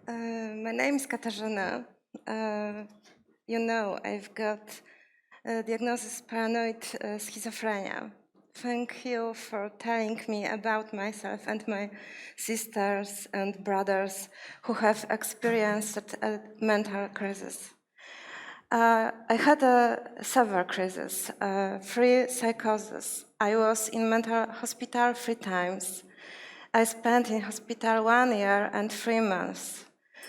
My name is Katarzyna. I've got diagnosis paranoid schizophrenia. Thank you for telling me about myself and my sisters and brothers who have experienced a mental crisis. I had a severe crisis, 3 psychosis. I was in mental hospital 3 times. I spent in hospital 1 year and 3 months.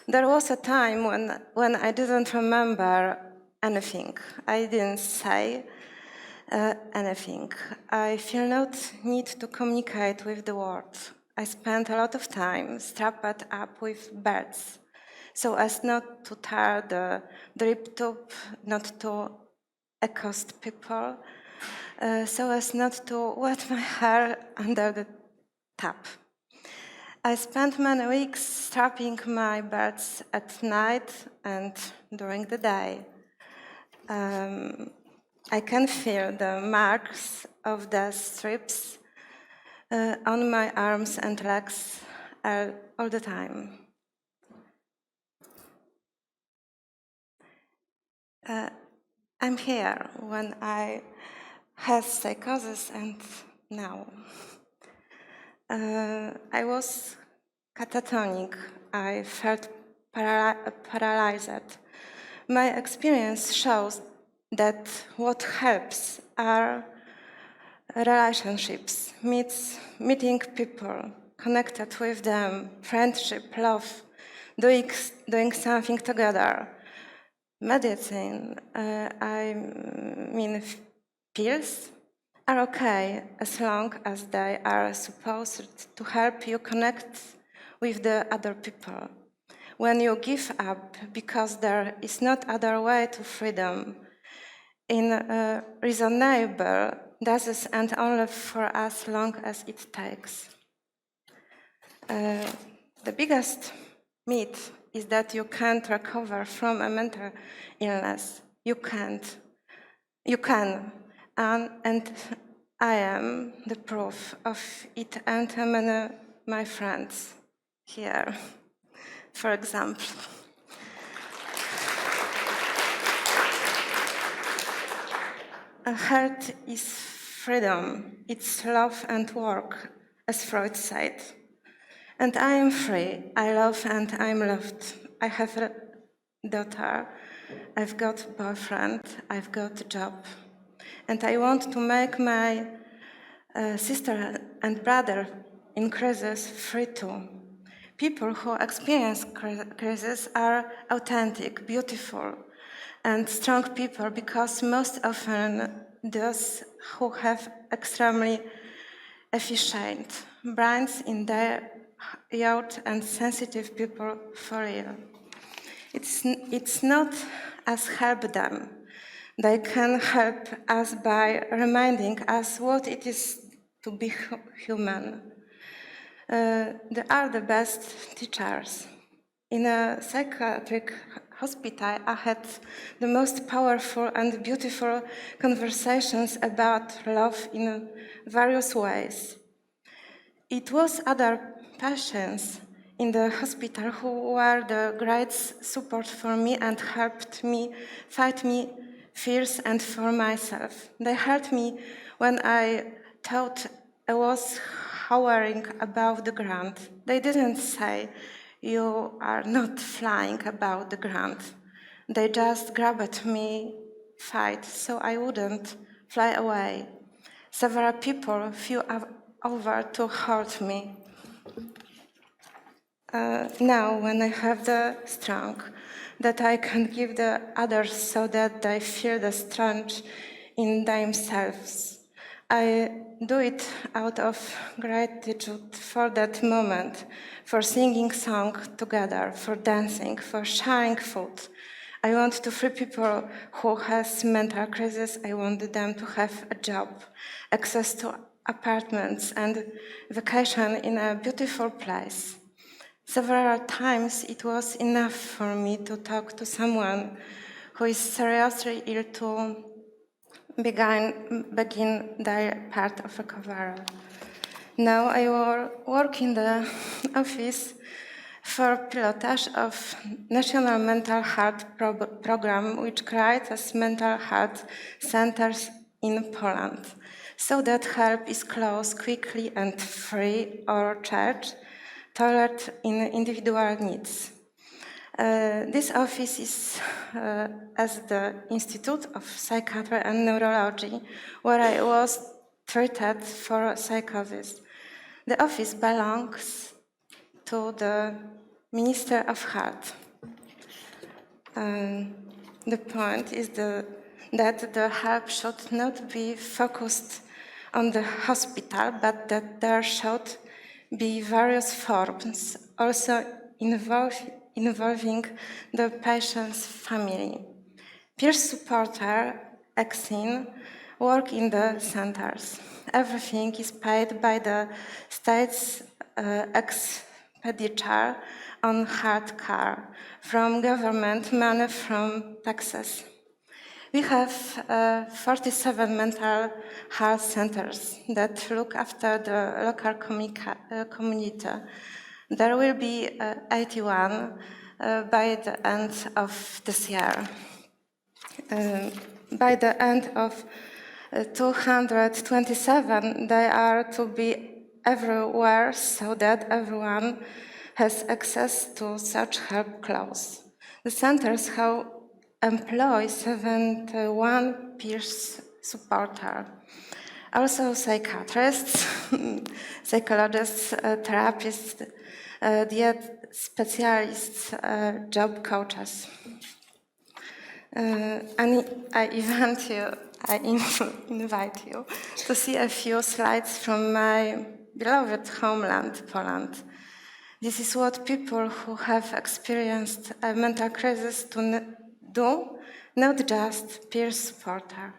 There was a time when I didn't remember anything. I didn't say anything. I feel not need to communicate with the world. I spent a lot of time strapped up with birds, so as not to tear the drip tube, not to accost people, so as not to wet my hair under the tap. I spent many weeks strapping my birds at night and during the day. I can feel the marks of the strips on my arms and legs all the time. I'm here when I had psychosis and now. I was catatonic. I felt paralyzed. My experience shows that what helps are relationships, meeting people, connected with them, friendship, love, doing something together. Medicine, pills, are okay as long as they are supposed to help you connect with the other people. When you give up because there is not other way to freedom, in reasonable doses and only for as long as it takes. The biggest myth is that you can't recover from a mental illness. You can't. You can. And I am the proof of it, and many my friends here, for example. Health is freedom. It's love and work, as Freud said. And I am free. I love and I'm loved. I have a daughter. I've got a boyfriend. I've got a job. And I want to make my sister and brother in crisis free too. People who experience crisis are authentic, beautiful, and strong people because most often those who have extremely efficient brains in their youth and sensitive people for real. It's not us help them. They can help us by reminding us what it is to be human. They are the best teachers. In a psychiatric hospital, I had the most powerful and beautiful conversations about love in various ways. It was other patients in the hospital who were the great support for me and helped me fight my fears and for myself. They helped me when I thought I was hovering above the ground. They didn't say, "You are not flying above the ground." They just grabbed me tight so I wouldn't fly away. Several people flew over to hold me. Now, when I have the strength that I can give the others so that they feel the strength in themselves, I do it out of gratitude for that moment, for singing song together, for dancing, for sharing food. I want to free people who has mental crisis. I want them to have a job, access to apartments, and vacation in a beautiful place. Several times it was enough for me to talk to someone who is seriously ill to begin their part of recovery. Now I work in the office for pilotage of National Mental Health Program, which creates mental health centers in Poland, so that help is close, quickly and free or charged, tailored in individual needs. This office is as the Institute of Psychiatry and Neurology, where I was treated for psychosis. The office belongs to the Minister of Health. The point is that the help should not be focused on the hospital, but that there should be various forms, also involving the patient's family. Peer supporter, EXIN, work in the centers. Everything is paid by the state's expenditure on health care, from government money, from taxes. We have 47 mental health centers that look after the local community. There will be 81 by the end of this year. By the end of 227, they are to be everywhere so that everyone has access to such help close. The centers have employ 71 peer supporters, also psychiatrists, psychologists, therapists, diet specialists, job coaches. And I invite you to see a few slides from my beloved homeland, Poland. This is what people who have experienced a mental crisis do, not just peer supporter.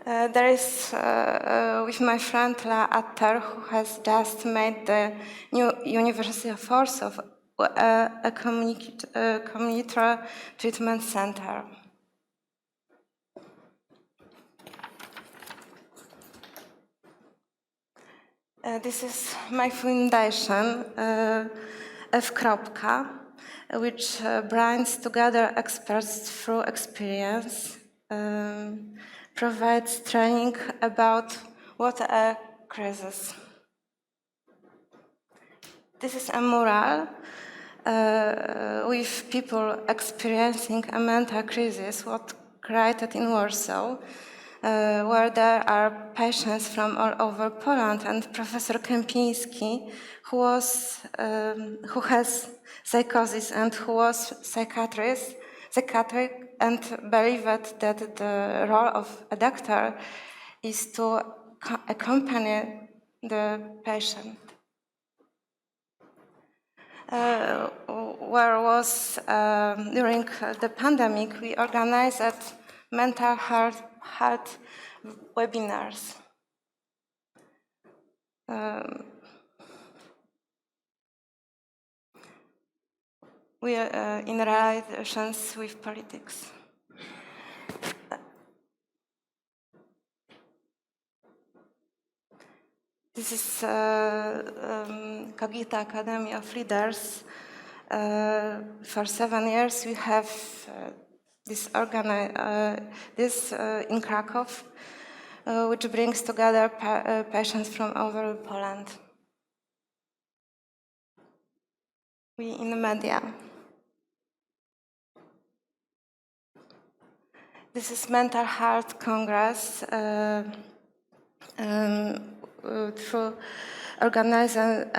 There is with my friend La Atter, who has just made the new University of Warsaw a community treatment center. This is my foundation, F. which brings together experts through experience, provides training about what a crisis. This is a mural with people experiencing a mental crisis, what created in Warsaw, where there are patients from all over Poland, and Professor Kępiński, who has psychosis and who was psychiatric and believed that the role of a doctor is to accompany the patient. Where was during the pandemic, we organized mental health webinars. We are in relations with politics. This is Cogita Academy of Leaders. For 7 years, we have this in Krakow, which brings together patients from over Poland. We in the media. This is Mental Health Congress through organizing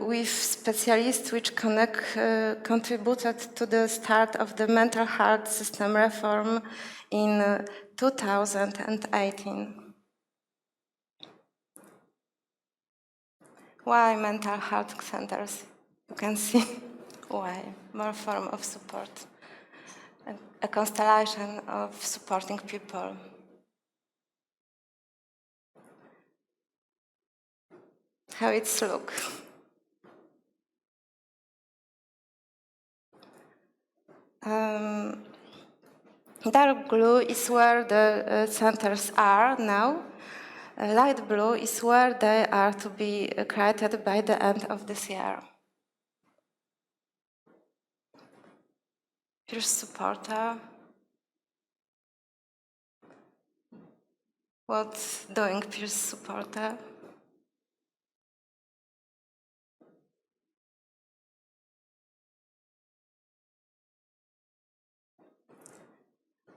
with specialists which contributed to the start of the mental health system reform in 2018. Why mental health centers? You can see why. More form of support. A constellation of supporting people. How it's look. Dark blue is where the centers are now. Light blue is where they are to be created by the end of this year. Peer supporter. What's doing peer supporter?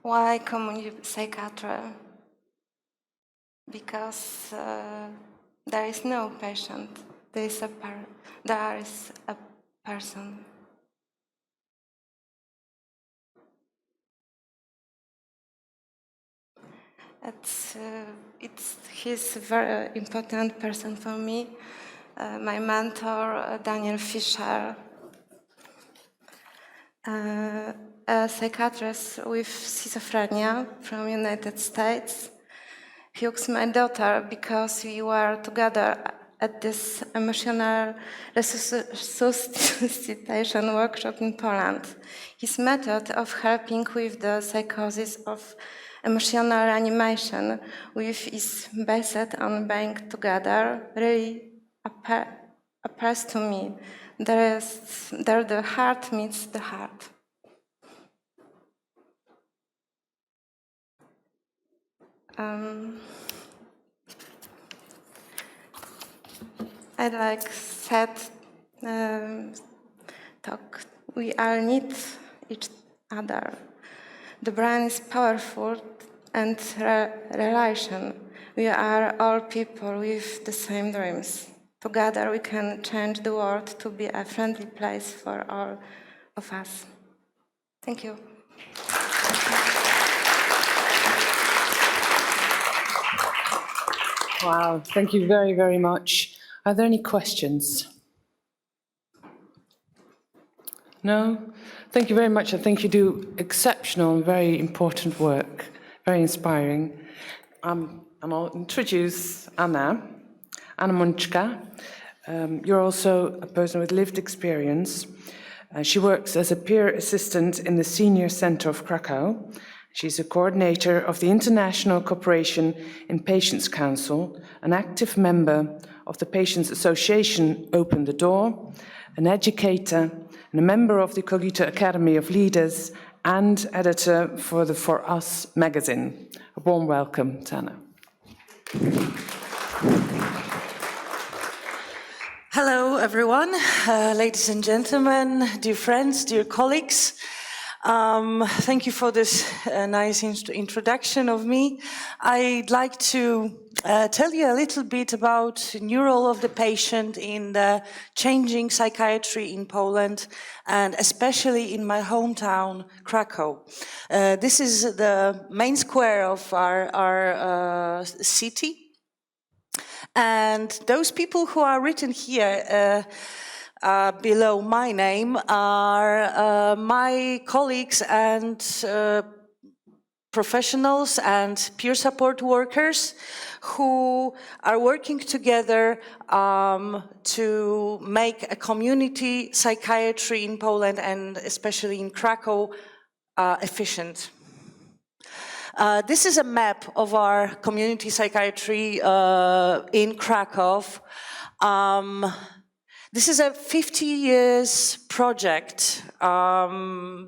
Why community psychiatry? Because there is no patient, there is a person. He's a very important person for me. My mentor, Daniel Fisher, a psychiatrist with schizophrenia from United States. He was my daughter because we were together at this emotional resuscitation workshop in Poland. His method of helping with the psychosis of emotional animation is based on being together really appeals to me. There the heart meets the heart. I said, talk. We all need each other. The brain is powerful and relation. We are all people with the same dreams. Together we can change the world to be a friendly place for all of us. Thank you. Wow, thank you very, very much. Are there any questions? No? Thank you very much. I think you do exceptional and very important work, very inspiring. And I'll introduce Anna Monczka. You're also a person with lived experience. She works as a peer assistant in the Senior Center of Krakow. She's a coordinator of the International Cooperation in Patients Council, an active member of the Patients Association Open the Door, an educator, and a member of the Cogito Academy of Leaders, and editor for the For Us magazine. A warm welcome, Anna. Hello, everyone, ladies and gentlemen, dear friends, dear colleagues. Thank you for this nice introduction of me. I'd like to tell you a little bit about the new role of the patient in the changing psychiatry in Poland, and especially in my hometown, Krakow. This is the main square of our city. And those people who are written here below my name are my colleagues and professionals and peer support workers who are working together to make a community psychiatry in Poland and especially in Krakow efficient. This is a map of our community psychiatry in Krakow. This is a 50 years project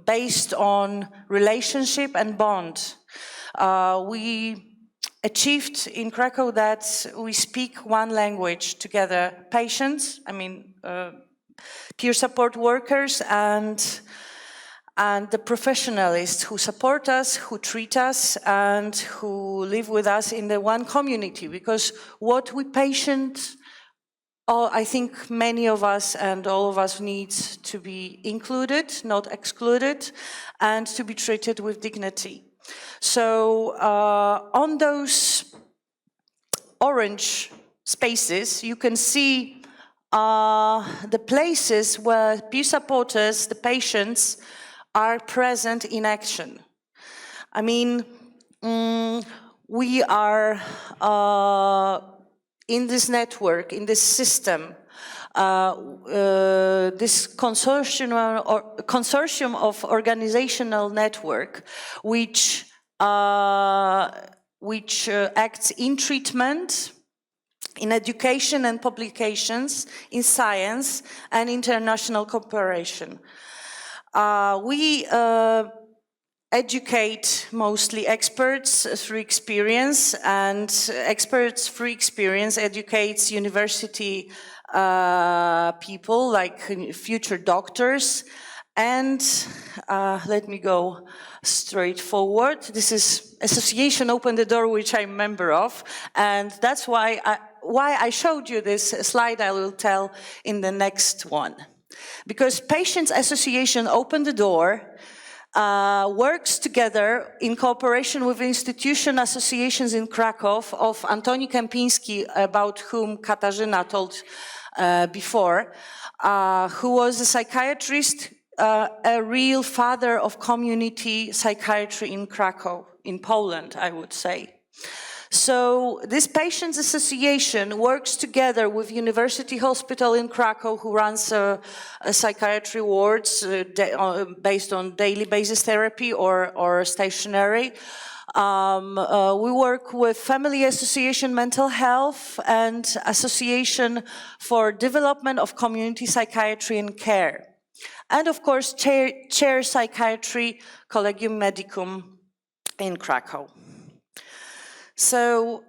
based on relationship and bond. We achieved in Krakow that we speak one language together, patients, peer support workers and the professionals who support us, who treat us, and who live with us in the one community. Because what we patients, I think many of us and all of us need to be included, not excluded, and to be treated with dignity. So on those orange spaces, you can see the places where peer supporters, the patients, are present in action. I mean, we are in this network, in this system, this consortium of organizational network, which which acts in treatment, in education and publications, in science and international cooperation. We educate mostly experts through experience, and experts through experience educates university people like future doctors. And let me go straight forward. This is Association Open the Door, which I'm a member of, and that's why I showed you this slide. I will tell in the next one. Because Patients Association Open the Door works together in cooperation with institution associations in Krakow of Antoni Kępiński, about whom Katarzyna told before, who was a psychiatrist, a real father of community psychiatry in Krakow, in Poland, I would say. So this Patients Association works together with University Hospital in Krakow, who runs a psychiatry wards based on daily basis therapy or stationary. We work with Family Association Mental Health and Association for Development of Community Psychiatry and Care. And of course, Chair Psychiatry Collegium Medicum in Krakow. So,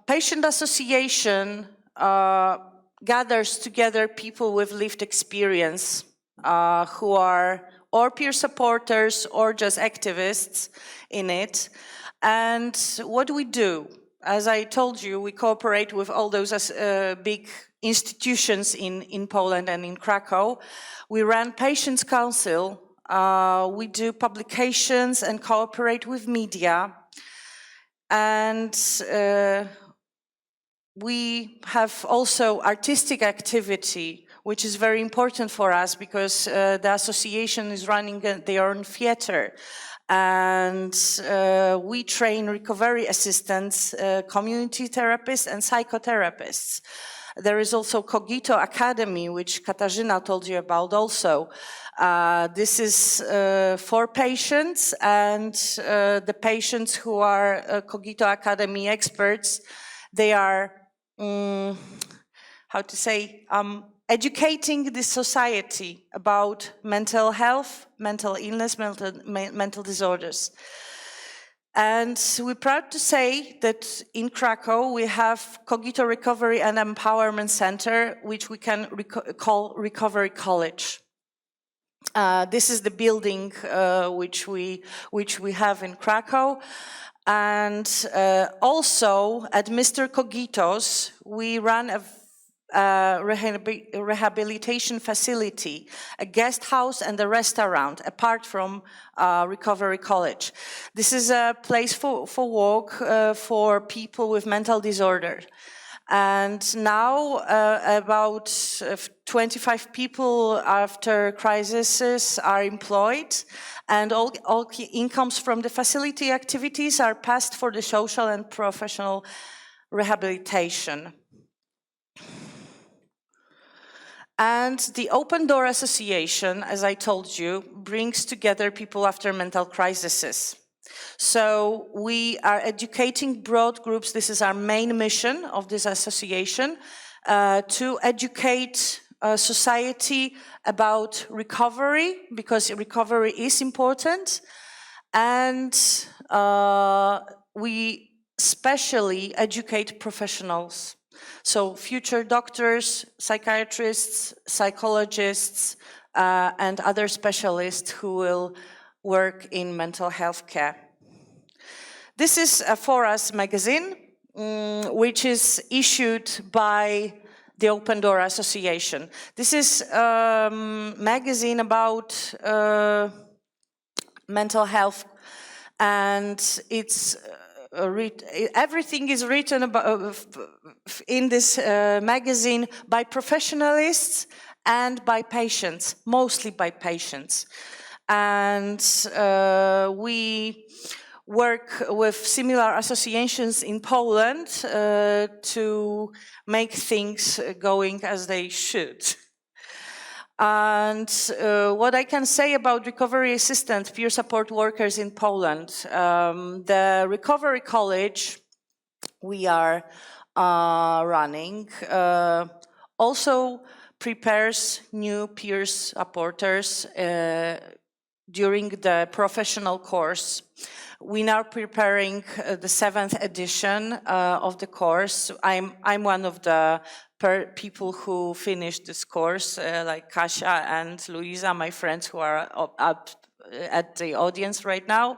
Patient Association gathers together people with lived experience who are or peer supporters or just activists in it. And what do we do? As I told you, we cooperate with all those big institutions in Poland and in Krakow. We run Patients Council. We do publications and cooperate with media. And we have also artistic activity, which is very important for us because the association is running their own theater. And we train recovery assistants, community therapists and psychotherapists. There is also Cogito Academy, which Katarzyna told you about also. This is for patients, and the patients who are Cogito Academy experts, they are, how to say, educating the society about mental health, mental illness, mental disorders. And we're proud to say that in Krakow we have Cogito Recovery and Empowerment Center, which we can call Recovery College. This is the building which we have in Krakow. And also at Mr. Cogito's, we run a rehabilitation facility, a guest house and a restaurant, apart from Recovery College. This is a place for walk for people with mental disorder. And now about 25 people after crises are employed, and all incomes from the facility activities are passed for the social and professional rehabilitation. And the Open Door Association, as I told you, brings together people after mental crises. So we are educating broad groups. This is our main mission of this association, to educate society about recovery, because recovery is important. And we specially educate professionals. So future doctors, psychiatrists, psychologists, and other specialists who will work in mental health care. This is a For Us magazine, which is issued by the Open Door Association. This is a magazine about mental health, and it's everything is written about in this magazine by professionalists and by patients, mostly by patients. And we work with similar associations in Poland to make things going as they should. And what I can say about recovery assistant, peer support workers in Poland, the Recovery College we are running also prepares new peer supporters during the professional course. We now preparing the 7th edition of the course. I'm one of the people who finished this course, like Kasia and Luisa, my friends who are up at the audience right now.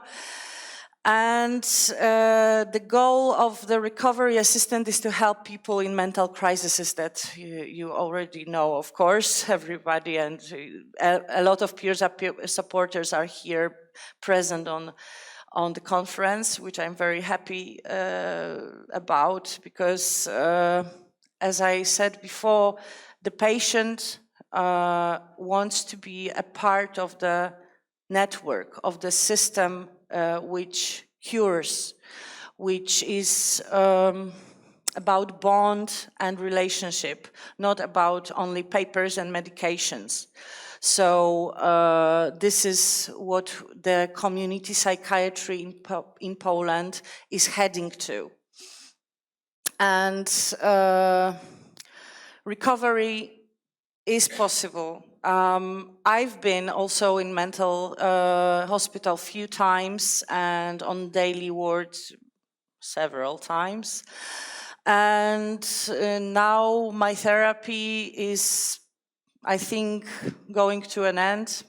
And the goal of the recovery assistant is to help people in mental crises that you already know, of course, everybody, and a lot of peer supporters are here present on the conference, which I'm very happy about, because as I said before, the patient wants to be a part of the network, of the system which cures, which is about bond and relationship, not about only papers and medications. So this is what the community psychiatry in Poland is heading to. And recovery is possible. I've been also in mental hospital a few times and on daily wards several times. And now my therapy is, I think, going to an end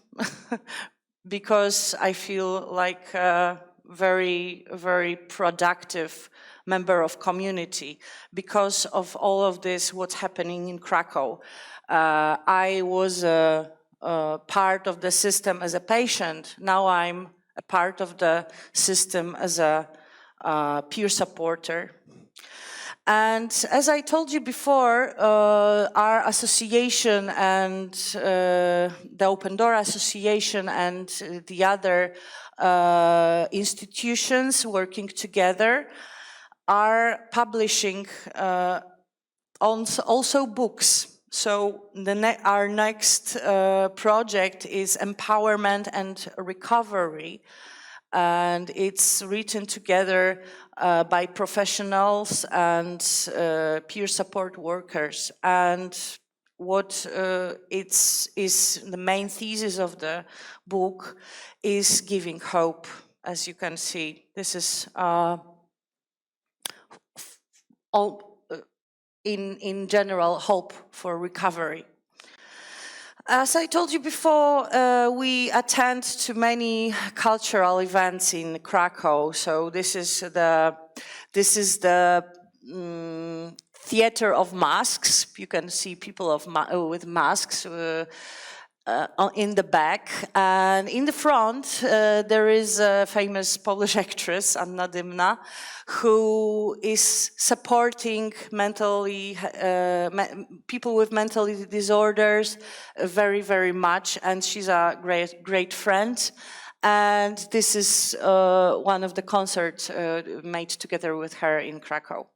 because I feel like a very, very productive member of community because of all of this, what's happening in Krakow. I was a part of the system as a patient. Now I'm a part of the system as a peer supporter. And as I told you before, our association and the Open Door Association and the other institutions working together are publishing also books. So our next project is Empowerment and Recovery, and it's written together by professionals and peer support workers. And what is the main thesis of the book is giving hope. As you can see, this is all in general hope for recovery. As I told you before, we attend to many cultural events in Krakow. So this is the theater of masks. You can see people with masks in the back, and in the front there is a famous Polish actress, Anna Dymna, who is supporting people with mental disorders very, very much, and she's a great friend. And this is one of the concerts made together with her in Krakow.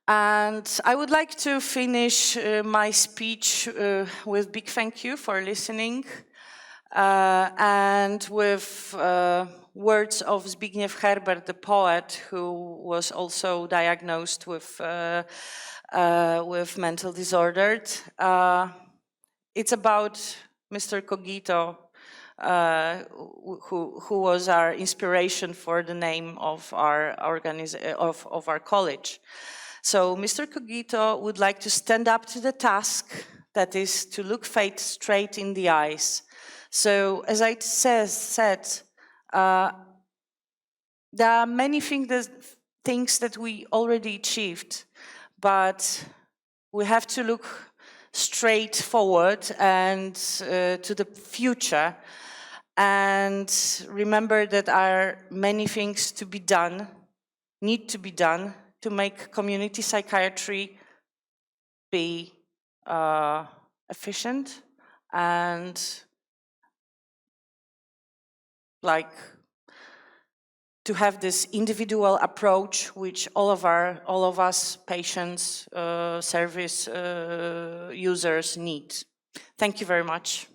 And I would like to finish my speech with big thank you for listening and with words of Zbigniew Herbert, the poet, who was also diagnosed with mental disorder. It's about Mr. Cogito, who was our inspiration for the name of our of our college. So Mr. Cogito would like to stand up to the task, that is to look fate straight in the eyes. So as I said, there are many things that we already achieved, but we have to look straight forward and to the future, and remember that there are many things to be done, need to be done, to make community psychiatry be efficient and like to have this individual approach which all of us patients, service users need. Thank you very much.